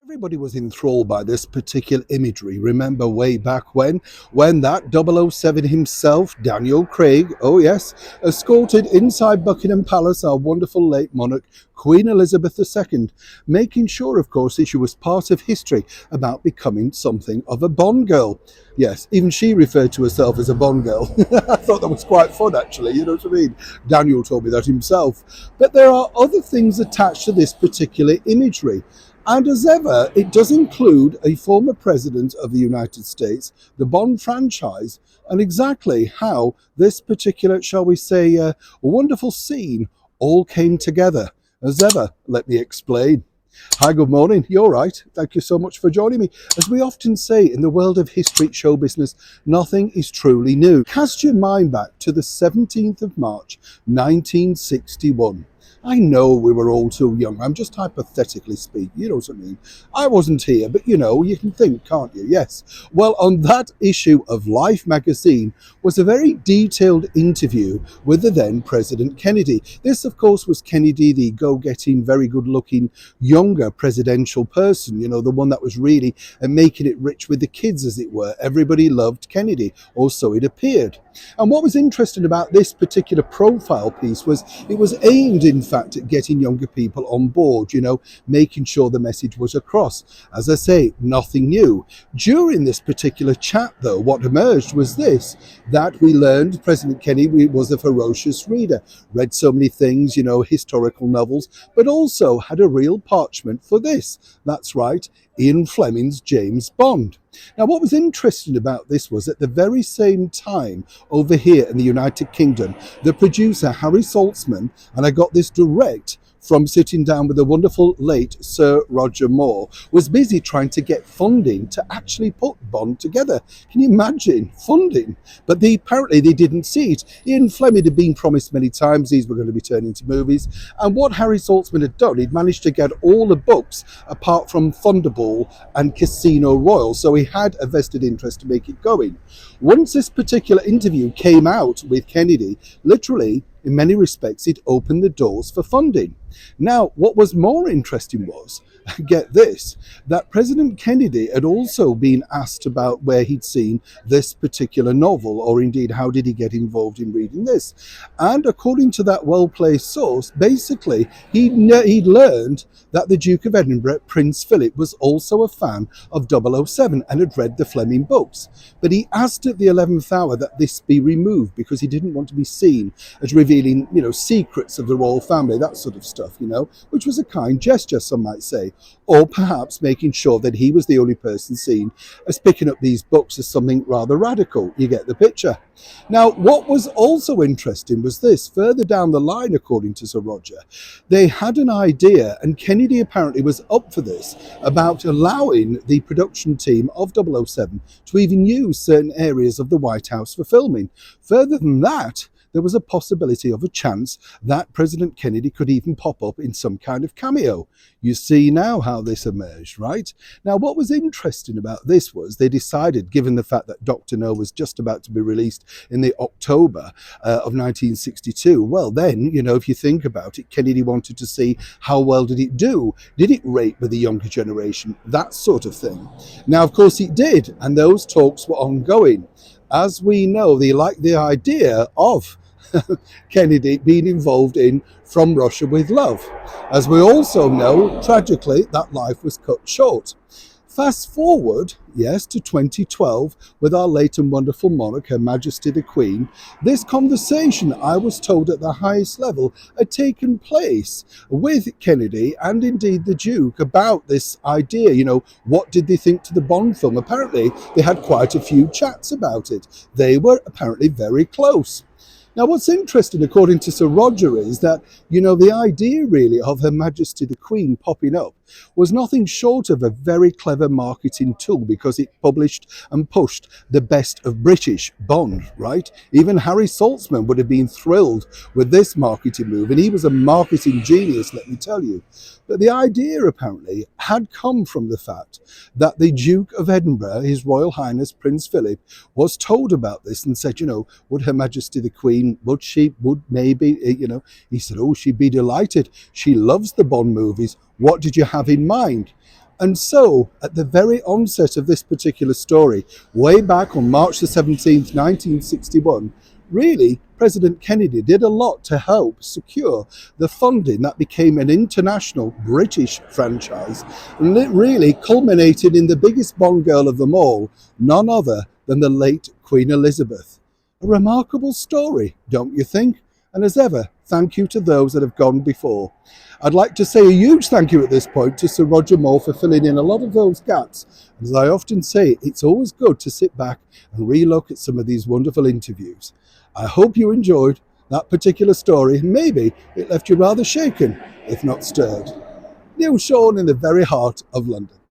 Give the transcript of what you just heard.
Everybody was enthralled by this particular imagery. Remember way back when that 007 himself, Daniel Craig, oh yes, escorted inside Buckingham Palace our wonderful late monarch, Queen Elizabeth II, making sure, of course, that she was part of history about becoming something of a Bond girl. Yes, even she referred to herself as a Bond girl. I thought that was quite fun, actually, you know what I mean? Daniel told me that himself. But there are other things attached to this particular imagery. And as ever, it does include a former president of the United States, the Bond franchise, and exactly how this particular, shall we say, wonderful scene all came together. As ever, let me explain. Hi, good morning. You're right. Thank you so much for joining me. As we often say in the world of history, show business, nothing is truly new. Cast your mind back to the 17th of March, 1961. I know we were all too young. I'm just hypothetically speaking, you know what I mean? I wasn't here, but you can think, can't you? Yes. Well, on that issue of Life magazine was a very detailed interview with the then President Kennedy. This, of course, was Kennedy, the go-getting, very good-looking, younger presidential person, the one that was really making it rich with the kids, as it were. Everybody loved Kennedy, or so it appeared. And what was interesting about this particular profile piece was it was aimed, in fact, at getting younger people on board, making sure the message was across. As I say, nothing new. During this particular chat, though, what emerged was this, that we learned President Kennedy was a ferocious reader, read so many things, historical novels, but also had a real parchment for this. That's right, Ian Fleming's James Bond. Now, what was interesting about this was at the very same time over here in the United Kingdom, the producer Harry Saltzman, and I got this direct from sitting down with the wonderful late Sir Roger Moore, was busy trying to get funding to actually put Bond together. Can you imagine funding? But apparently they didn't see it. Ian Fleming had been promised many times these were going to be turned into movies, and what Harry Saltzman had done, he'd managed to get all the books apart from Thunderball and Casino Royale, so he had a vested interest to make it going. Once this particular interview came out with Kennedy, literally, in many respects, it opened the doors for funding. Now, what was more interesting was, get this, that President Kennedy had also been asked about where he'd seen this particular novel, or indeed how did he get involved in reading this. And according to that well-placed source, basically he'd learned that the Duke of Edinburgh, Prince Philip, was also a fan of 007 and had read the Fleming books. But he asked at the 11th hour that this be removed because he didn't want to be seen as revealing, secrets of the royal family, that sort of stuff, which was a kind gesture, some might say. Or perhaps making sure that he was the only person seen as picking up these books as something rather radical. You get the picture. Now, what was also interesting was this. Further down the line, according to Sir Roger, they had an idea, and Kennedy apparently was up for this, about allowing the production team of 007 to even use certain areas of the White House for filming. Further than that, there was a possibility of a chance that President Kennedy could even pop up in some kind of cameo. You see now how this emerged, right? Now, what was interesting about this was they decided, given the fact that Dr. No was just about to be released in the October of 1962, well then, if you think about it, Kennedy wanted to see how well did it do? Did it rate with the younger generation? That sort of thing. Now, of course it did, and those talks were ongoing. As we know, they liked the idea of Kennedy being involved in From Russia with Love. As we also know, tragically, that life was cut short. Fast forward, yes, to 2012 with our late and wonderful monarch, Her Majesty the Queen. This conversation, I was told at the highest level, had taken place with Kennedy and indeed the Duke about this idea. What did they think to the Bond film? Apparently, they had quite a few chats about it. They were apparently very close. Now, what's interesting, according to Sir Roger, is that, the idea really of Her Majesty the Queen popping up was nothing short of a very clever marketing tool because it published and pushed the best of British Bond, right? Even Harry Saltzman would have been thrilled with this marketing move, and he was a marketing genius, let me tell you. But the idea apparently had come from the fact that the Duke of Edinburgh, His Royal Highness Prince Philip, was told about this and said, would Her Majesty the Queen, would maybe, he said, oh, she'd be delighted. She loves the Bond movies. What did you have in mind? And so, at the very onset of this particular story, way back on March the 17th, 1961, really, President Kennedy did a lot to help secure the funding that became an international British franchise. And it really culminated in the biggest Bond girl of them all, none other than the late Queen Elizabeth. A remarkable story, don't you think? And as ever, thank you to those that have gone before. I'd like to say a huge thank you at this point to Sir Roger Moore for filling in a lot of those gaps. As I often say, it's always good to sit back and relook at some of these wonderful interviews. I hope you enjoyed that particular story. Maybe it left you rather shaken, if not stirred. Neil Sean in the very heart of London.